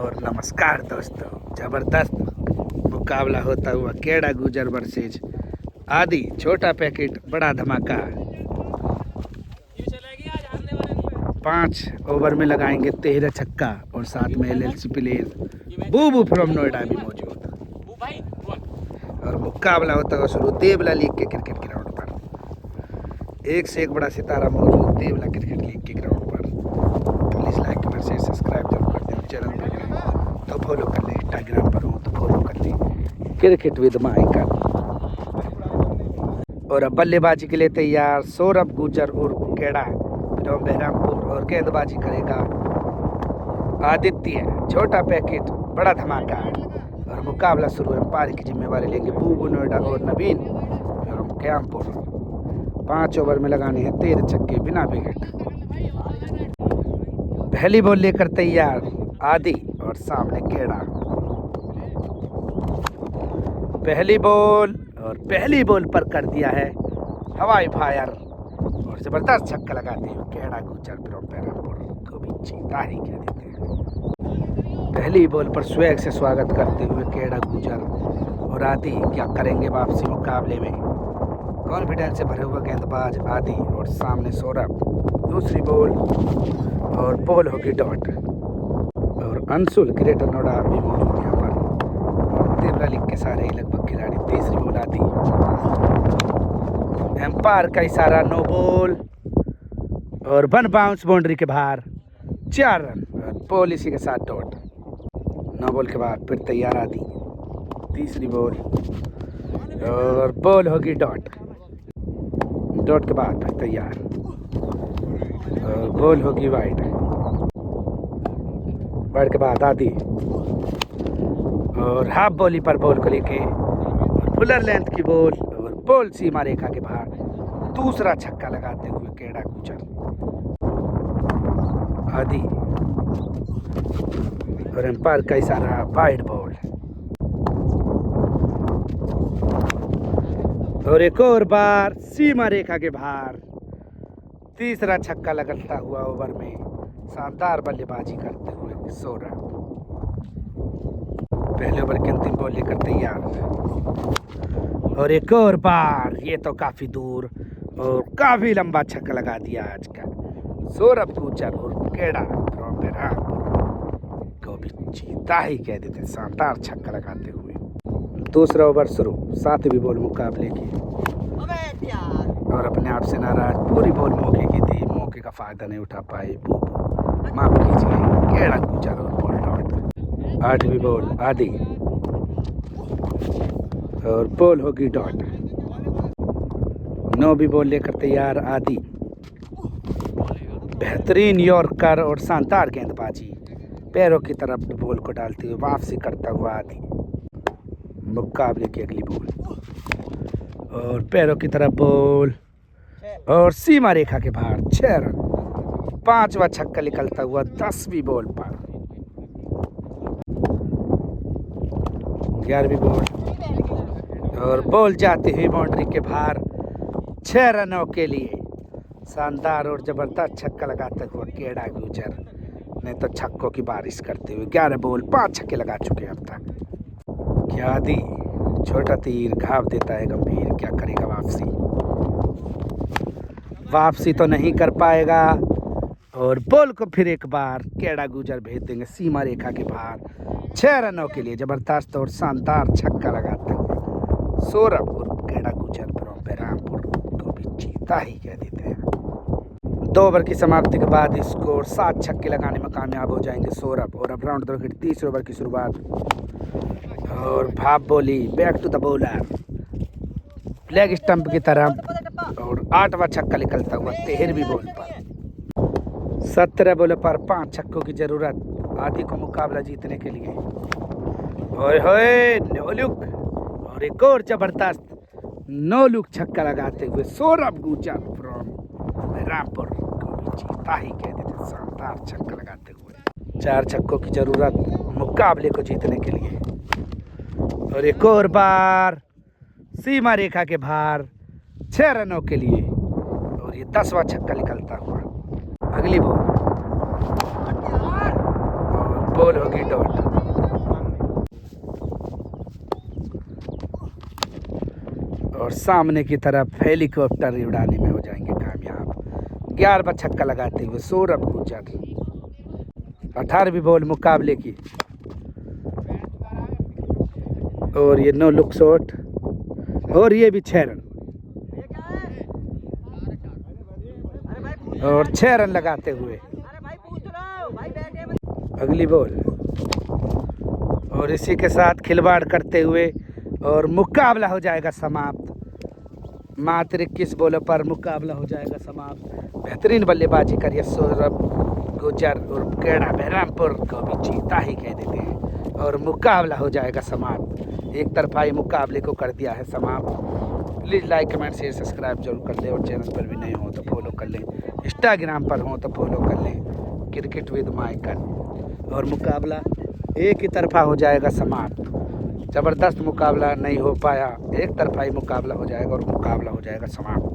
और नमस्कार दोस्तों, जबरदस्त मुकाबला होता हुआ केड़ा गुजर वर्सेज आदि। छोटा पैकेट बड़ा धमाका। 5 ओवर में लगाएंगे 13 छक्का और साथ में LLC player Bubu from Noida भी मौजूद। और मुकाबला होता हुआ शुरू देवला लीग के क्रिकेट ग्राउंड पर। एक से एक बड़ा सितारा मौजूद देवला क्रिकेट लीग के ग्राउंड पर। Please like comment share subscribe जरूर कर दें। चैनल पर तो फॉलो कर लें, इंस्टाग्राम पर हो तो फॉलो कर लें क्रिकेट विद माइकल। और अब बल्लेबाजी के लिए तैयार सौरभ गुजर और केड़ा फ्रॉम बहरामपुर। और गेंदबाजी करेगा आदित्य। छोटा पैकेट बड़ा धमाका। और मुकाबला शुरू है। अंपायर की जिम्मेवारी लेंगे बूबू नोएडा और नवीन फ्रॉम कैमपुर। 5 ओवर में लगाने हैं 13 छक्के बिना विकेट। पहली बॉल लेकर तैयार आदि और सामने केड़ा। पहली बॉल पर कर दिया है हवाई फायर और जबरदस्त छक्का लगाते हुए केड़ा गुजर फ्रॉम बहरामपुर को भी जीता ही कह देते हैं। पहली बॉल पर स्वैग से स्वागत करते हुए केड़ा गुजर और आदि क्या करेंगे वापसी मुकाबले में। कॉन्फिडेंस से भरे हुए गेंदबाज आदि और सामने सौरभ। दूसरी बॉल और बॉल होगी डॉट। और अंशुल ग्रेटर नोएडा भी मौजूद यहाँ पर। और देवला लीग के सारे लगभग खिलाड़ी। तीसरी बॉल आती। एम्पायर का इशारा नो बॉल और 1 बाउंस बाउंड्री के बाहर 4 रन। और बॉल इसी के साथ डॉट। 9 बॉल के बाद फिर तैयार आती। तीसरी बॉल और बॉल होगी डॉट। डॉट के बाद फिर तैयार और बॉल होगी वाइड। वाइड के बाद आती और हाफ बॉली पर बॉल को लेके फुलर लेंथ की बॉल और बॉल सीमा रेखा के बाहर। दूसरा छक्का लगाते हुए केड़ा गुजर आदि। और एम्पायर का इशारा वाइड बॉल। और एक और बार सीमा रेखा के बाहर। तीसरा छक्का लगता हुआ ओवर में शानदार बल्लेबाजी करते हुए सौरभ। पहले ओवर की अंतिम बॉल लेकर तैयार। और एक और बार, ये तो काफी दूर और काफी लंबा छक्का लगा दिया आज का सौरभ गुजर और केड़ा फ्रॉम बहरामपुर को भी जीता ही कह देते। शानदार छक्का लगाते हुए दूसरा ओवर शुरू। 7वीं बॉल मुकाबले की। और अपने आप से नाराज। पूरी बॉल मौके की थी, मौके का फायदा नहीं उठा पाए बूबू। माफ कीजिए केड़ा गुजर और बॉल डॉट। 8वीं बॉल आदि और बॉल होगी डॉट। 9वीं बॉल लेकर तैयार आदि। बेहतरीन यॉर्कर और शानदार गेंदबाजी। पैरों की तरफ बॉल को डालते हुए वापसी करता हुआ आदि। मुकाबले की अगली बॉल और पैरों की तरफ बॉल और सीमा रेखा के बाहर 6 रन। 5वां छक्का निकलता हुआ 10वीं बॉल पर। 11वीं बॉल और बॉल जाते हुए बाउंड्री के बाहर 6 रनों के लिए। शानदार और जबरदस्त छक्का लगाते हुए केड़ा गुजर ने तो छक्कों की बारिश करते हुए 11 बॉल 5 छक्के लगा चुके हैं अब तक। क्या आदि छोटा तीर घाव देता है गंभीर। क्या करेगा वापसी तो नहीं कर पाएगा। और बॉल को फिर एक बार केड़ा गुजर भेज देंगे सीमा रेखा के बाहर 6 रनों के लिए। जबरदस्त और शानदार छक्का लगाते हुए सौरभ और केड़ा गुजर फ्रॉम बहरामपुर को भी जीता ही कह देते हैं। 2 ओवर की समाप्ति के बाद स्कोर 7 छक्के लगाने में कामयाब हो जाएंगे सौरभ। और अब राउंड 2 के तीसरे ओवर की शुरुआत। और भाप बोली back to the bowler leg stump की तरफ। और 8वां छक्का निकलता हुआ 13वीं बॉल पर। 17 बॉल पर 5 छक्कों की जरूरत आदि को मुकाबला जीतने के लिए। ओए होए नो लुक और एक और जबरदस्त नो लुक छक्का लगाते हुए सौरभ गुजर फ्रॉम बहरामपुर को भी जीता ही कह देते। शानदार छक्का लगाते हुए 4 छक्कों की जरूरत मुकाबले को जीतने के लिए। और एक और बार सीमा रेखा के बाहर 6 रनों के लिए। और ये 10वां छक्का निकलता हुआ। अगली बॉल और बॉल होगी डॉट। और सामने की तरफ हेलीकॉप्टर उड़ाने में हो जाएंगे कामयाब। 11 पर छक्का लगाते हुए सौरभ गुर्जर। 18वीं बॉल मुकाबले की और ये नो लुक शॉट और ये भी 6 रन और 6 रन लगाते हुए अगली बॉल। और इसी के साथ खिलवाड़ करते हुए और मुकाबला हो जाएगा समाप्त। मात्र 21 बॉलों पर मुकाबला हो जाएगा समाप्त। बेहतरीन बल्लेबाजी करिए सौरभ गुर्जर और केड़ा बहरामपुर को भी जीता ही कह देते हैं और मुकाबला हो जाएगा समाप्त। एक तरफा मुकाबले को कर दिया है समाप्त। Please like comment share subscribe जरूर कर लें और चैनल पर भी नहीं हो तो फॉलो कर लें, इंस्टाग्राम पर हो तो फॉलो कर लें क्रिकेट विद माइकल। और मुकाबला एक ही तरफा हो जाएगा समाप्त। ज़बरदस्त मुकाबला नहीं हो पाया, एक तरफा ही मुकाबला हो जाएगा और मुकाबला हो जाएगा समाप्त।